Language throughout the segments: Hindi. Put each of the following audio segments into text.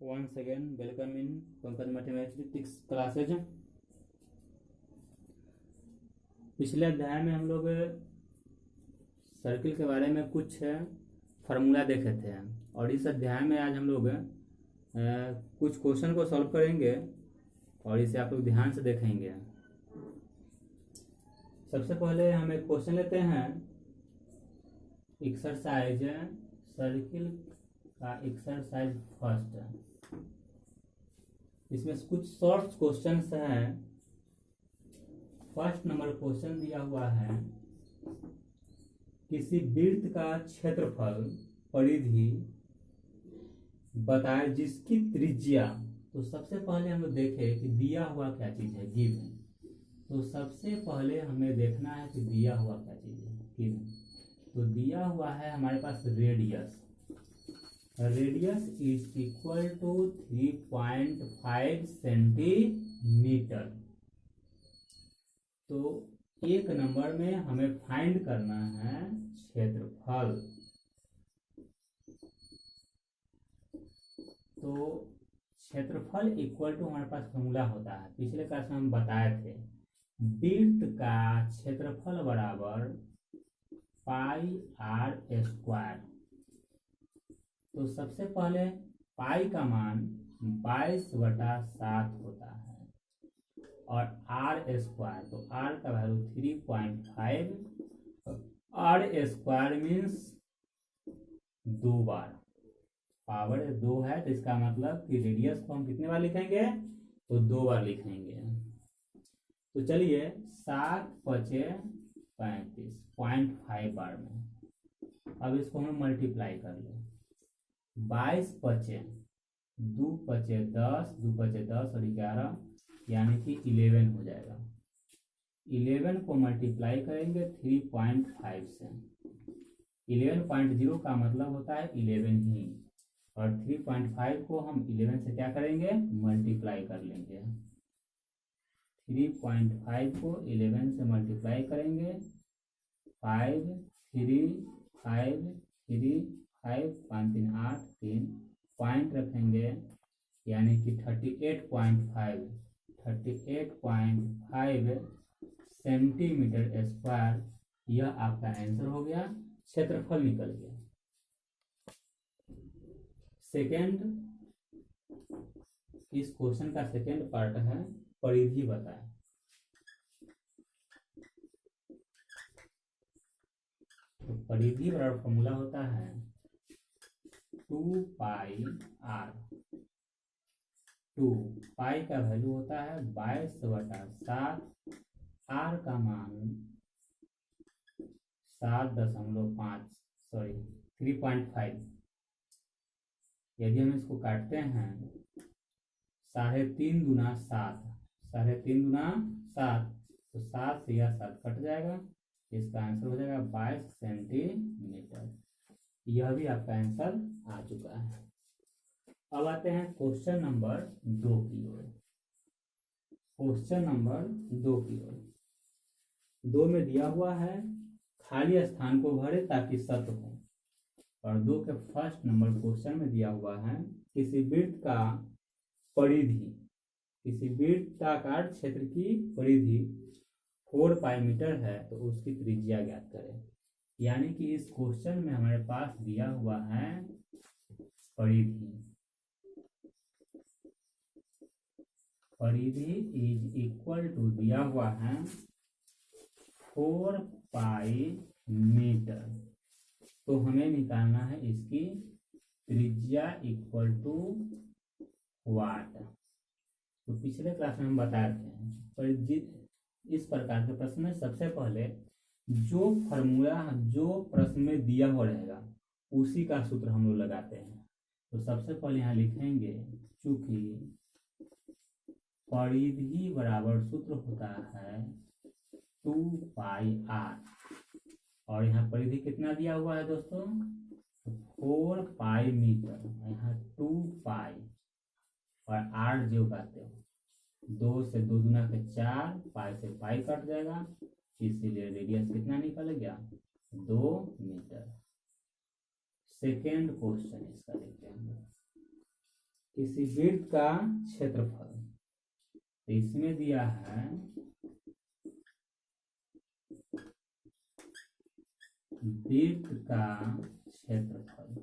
Once again, welcome in Pankaj mathematics classes. पिछले अध्याय में हम लोग सर्किल के बारे में कुछ फार्मूला देखे थे और इस अध्याय में आज हम लोग कुछ क्वेश्चन को सॉल्व करेंगे और इसे आप लोग ध्यान से देखेंगे। सबसे पहले हम एक क्वेश्चन लेते हैं, एक्सरसाइज सर्किल का एक्सरसाइज फर्स्ट। इसमें कुछ शॉर्ट क्वेश्चंस हैं। फर्स्ट नंबर क्वेश्चन दिया हुआ है, किसी वृत्त का क्षेत्रफल परिधि बताए जिसकी त्रिज्या। तो सबसे पहले हम लोग देखें कि दिया हुआ क्या चीज है, गिवन। तो सबसे पहले हमें देखना है कि दिया हुआ क्या चीज है, गिवन। तो दिया हुआ है हमारे पास radius. Radius is equal to 3.5 centimetre. तो एक नंबर में हमें फाइंड करना है क्षेत्रफल। तो क्षेत्रफल इक्वल टू हमारे पास फॉर्मूला होता है, पिछले क्लास में हम बताए थे, वृत्त का क्षेत्रफल बराबर पाई आर स्क्वायर। तो सबसे पहले पाई का मान 22/7 होता है और आर स्क्वायर, तो आर का वैल्यू 3.5। आर स्क्वायर मीन्स 2 बार, पावर 2 है, तो इसका मतलब कि रेडियस को हम कितने बार लिखेंगे, तो 2 बार लिखेंगे। तो चलिए 7×5 = 0.5 बार में। अब इसको हम मल्टीप्लाई कर ले, 22×5 2×5 10, 2×5 10 और 11 यानी कि 11 हो जाएगा। 11 को मल्टीप्लाई करेंगे 3.5 से। 11.0 का मतलब होता है 11 ही, और 3.5 को हम 11 से क्या करेंगे, मल्टीप्लाई कर लेंगे। 3.5 को 11 से मल्टीप्लाई करेंगे, 5 3 5 3 5 5 3 8 3 पॉइंट रखेंगे यानी कि 38.5 सेंटीमीटर स्क्वायर। यह आपका आंसर हो गया, क्षेत्रफल निकल गया। सेकेंड, इस क्वेश्चन का सेकेंड पार्ट है, परिधि बताएं। तो परिधि बराबर फॉर्मूला होता है 2πr। 2 पाई का वैल्यू होता है 22/7, आर का मान 3.5। यदि हम इसको काटते हैं 3.5 × 7, 3.5 × 7, तो 7 से यह 7 कट जाएगा, इसका आंसर हो जाएगा 22 सेंटीमीटर। यह भी आपका आंसर आ चुका है। अब आते हैं क्वेश्चन नंबर 2 की ओर। क्वेश्चन नंबर 2 की ओर 2 में दिया हुआ है, खाली स्थान को भरे ताकि सत्य हो। और 2 के फर्स्ट नंबर क्वेश्चन में दिया हुआ है, किसी वृत्त का परिधि, किसी वृत्ताकार क्षेत्र की परिधि 4π मीटर है, तो उसकी त्रिज्या ज्ञात करें। यानी कि इस क्वेश्चन में हमारे पास दिया हुआ है परिधि। परिधि इज इक्वल टू दिया हुआ है 4π मीटर। तो हमें निकालना है इसकी त्रिज्या इक्वल टू वाट। तो पिछले क्लास में हम बताए थे, परिधि इस प्रकार के प्रश्न में सबसे पहले जो फॉर्मूला जो प्रश्न में दिया हुआ रहेगा उसी का सूत्र हम लोग लगाते हैं। तो सबसे पहले यहाँ लिखेंगे, चूंकि परिधि बराबर सूत्र होता है 2πr, और यहाँ परिधि कितना दिया हुआ है दोस्तों, 4π मीटर। यहाँ 2π और r जो कहते हो, 2 से 2 गुना के 4, पाई से पाई कट जाएगा, इसीलिए रेडियस कितना निकल गया, 2 मीटर। सेकेंड क्वेश्चन इसका देखते हैं। किसी वृत्त का क्षेत्रफल, तो इसमें दिया है वृत्त का क्षेत्रफल,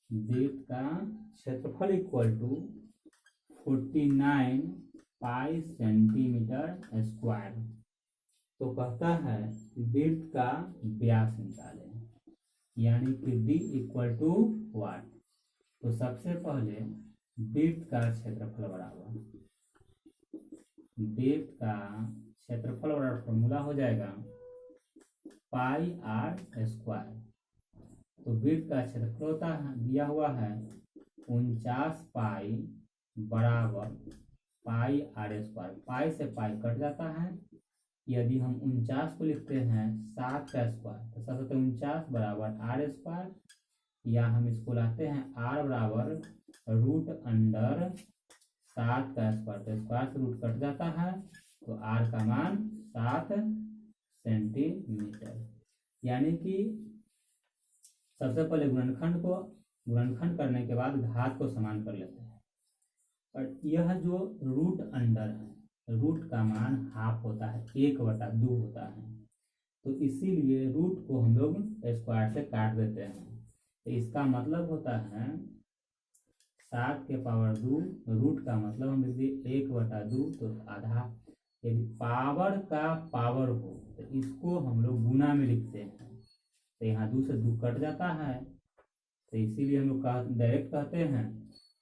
वृत्त का क्षेत्रफल equal to 49 pi centimetre square. तो कहता है वृत्त का व्यास निकालें, यानी कि d इक्वल टू वाट। तो सबसे पहले वृत्त का क्षेत्रफल बराबर, वृत्त का क्षेत्रफल बराबर फॉर्मूला हो जाएगा पाई आर स्क्वायर। तो वृत्त का क्षेत्रफल होता है, दिया हुआ है 49 पाई बराबर पाई आर स्क्वायर। पाई से पाई कट जाता है, यदि हम 49 को लिखते हैं 7 का स्क्वायर, तो 7 49 बराबर आर स्क्वायर, या हम इसको लाते हैं आर बराबर रूट अंडर 7 का स्क्वायर। तो स्क्वायर से रूट कट जाता है, तो आर का मान 7 सेंटीमीटर। यानी कि सबसे पहले गुणनखंड करने के बाद घात को समान कर लेते हैं। और यह जो रूट अंडर है, रूट का मान हाफ होता है, 1/2 होता है, तो इसीलिए रूट को हम लोग स्क्वायर से काट देते हैं। तो इसका मतलब होता है 7 के पावर 2, रूट का मतलब हम लिख दिए 1/2, तो आधा। यदि पावर का पावर हो तो इसको हम लोग गुना में लिखते हैं, तो यहाँ 2 से 2 कट जाता है, तो इसीलिए हम लोग डायरेक्ट कहते हैं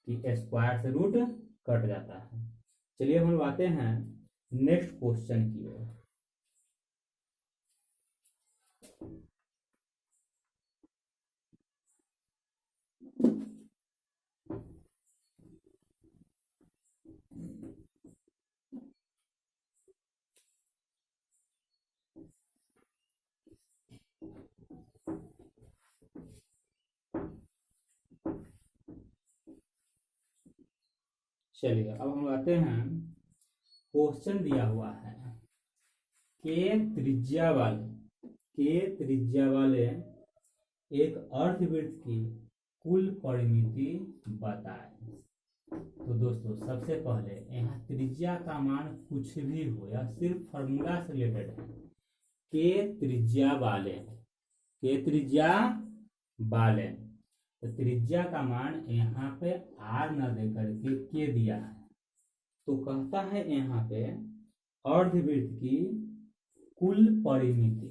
कि स्क्वायर से रूट कट जाता है। चलिए हम लोग आते हैं नेक्स्ट क्वेश्चन की ओर। चलिए अब हम आते हैं, क्वेश्चन दिया हुआ है के त्रिज्या वाले एक अर्धवृत्त की कुल परिमिति बताएं। तो दोस्तों सबसे पहले यहाँ त्रिज्या का मान कुछ भी हो या सिर्फ फॉर्मूला से रिलेटेड है, के त्रिज्या वाले, तो त्रिज्या का मान यहाँ पे आर न दे करके के दिया है। तो कहता है यहाँ पे अर्धवृत्त की कुल परिमिति,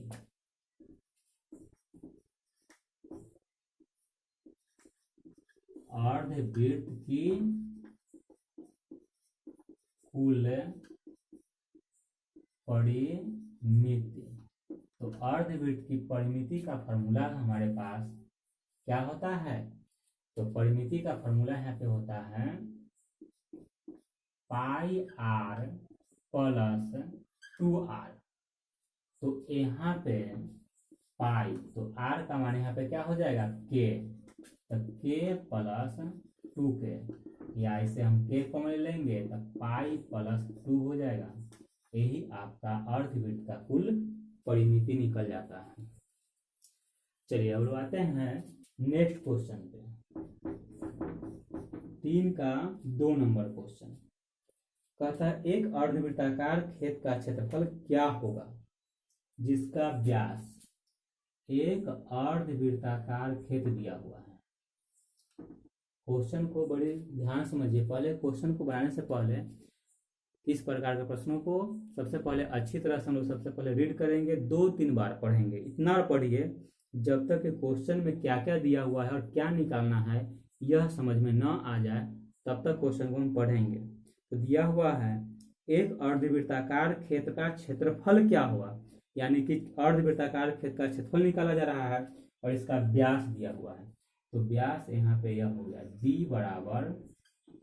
अर्धवृत्त की कुल परिमिति। तो अर्धवृत्त की परिमिति का फॉर्मूला हमारे पास क्या होता है? तो परिमिति का फॉर्मूला यहाँ पे होता है पाई आर प्लस 2r। तो यहाँ पे पाई, तो आर का मान यहाँ पे क्या हो जाएगा के, तो के प्लस 2k, या इसे हम के कॉमन लेंगे तो पाई प्लस 2 हो जाएगा। यही आपका अर्धवृत्त का कुल परिमिति निकल जाता है। चलिए अब आते हैं नेक्स्ट क्वेश्चन पे, 3 का 2 नंबर क्वेश्चन। कहता है एक अर्धवृत्ताकार खेत का क्षेत्रफल क्या होगा जिसका व्यास, एक अर्धवृत्ताकार खेत दिया हुआ है। क्वेश्चन को बड़े ध्यान समझिए। पहले क्वेश्चन को बनाने से पहले इस प्रकार के प्रश्नों को सबसे पहले अच्छी तरह से हम लोग सबसे पहले रीड करेंगे, 2-3 बार पढ़ेंगे। इतना पढ़िए जब तक क्वेश्चन में क्या क्या दिया हुआ है और क्या निकालना है यह समझ में न आ जाए, तब तक क्वेश्चन को हम पढ़ेंगे। तो दिया हुआ है एक अर्धवृत्ताकार खेत का क्षेत्रफल क्या हुआ, यानी कि अर्धवृत्ताकार खेत का क्षेत्रफल निकाला जा रहा है और इसका व्यास दिया हुआ है। तो व्यास यहाँ पे यह हो गया d बराबर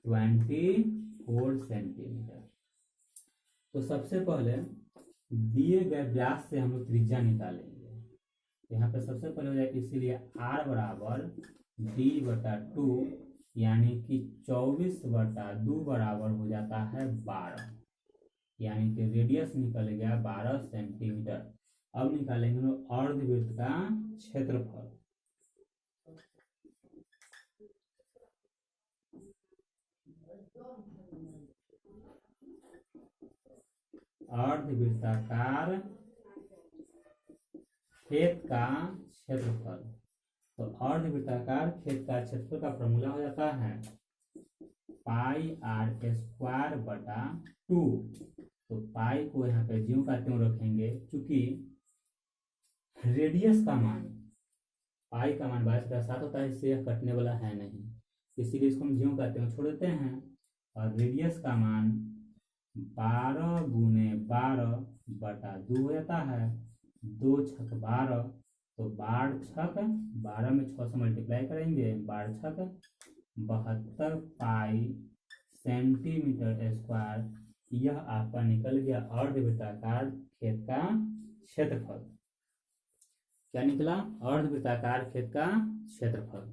24 सेंटीमीटर। तो सबसे पहले दिए गए व्यास से हम लोग त्रिज्या निकालेंगे। यहाँ पे सबसे पहले हो जाए, इसीलिए r बराबर d/2, यानी कि 24/2 बराबर हो जाता है 12, यानी कि रेडियस निकल गया 12 सेंटीमीटर। अब निकालेंगे हम लोग अर्धवृत्त का क्षेत्रफल। अर्धवृत्ताकार खेत का क्षेत्रफल। तो अर्धवृत्ताकार खेत का क्षेत्रफल का फॉर्मूला हो जाता है पाई आर स्क्वायर बटा 2। तो पाई को यहाँ पे ज्यों का त्यों रखेंगे, क्योंकि रेडियस का मान पाई का मान 22/7 होता है, इससे यह कटने वाला है नहीं, इसीलिए इसको हम ज्यों का त्यों छोड़ देते हैं। और रेडियस का मान 12 × 12/2 हो जाता है, 2 × 6 = 12। तो 12 × 12 में 6 से मल्टीप्लाई करेंगे, 12 × 72 पाई सेंटीमीटर स्क्वायर। यह आपका निकल गया अर्धवृत्ताकार खेत का क्षेत्रफल। क्या निकला? अर्धवृत्ताकार खेत का क्षेत्रफल।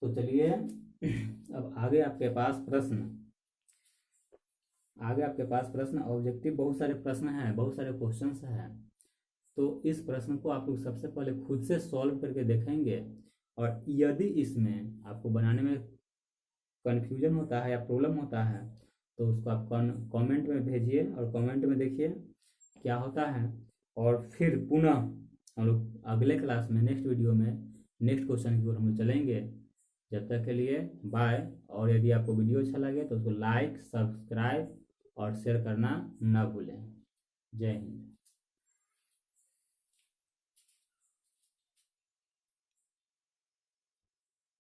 तो चलिए अब आगे आपके पास प्रश्न ऑब्जेक्टिव बहुत सारे प्रश्न हैं, बहुत सारे क्वेश्चंस हैं। तो इस प्रश्न को आप लोग सबसे पहले खुद से सॉल्व करके देखेंगे, और यदि इसमें आपको बनाने में कन्फ्यूजन होता है या प्रॉब्लम होता है तो उसको आप कमेंट में भेजिए और कमेंट में देखिए क्या होता है। और फिर पुनः हम लोग अगले क्लास में नेक्स्ट वीडियो में नेक्स्ट क्वेश्चन की ओर हम लोग चलेंगे। जब तक के लिए बाय। और यदि आपको वीडियो अच्छा लगे तो उसको लाइक, सब्सक्राइब और शेयर करना ना भूलें। जय हिंद।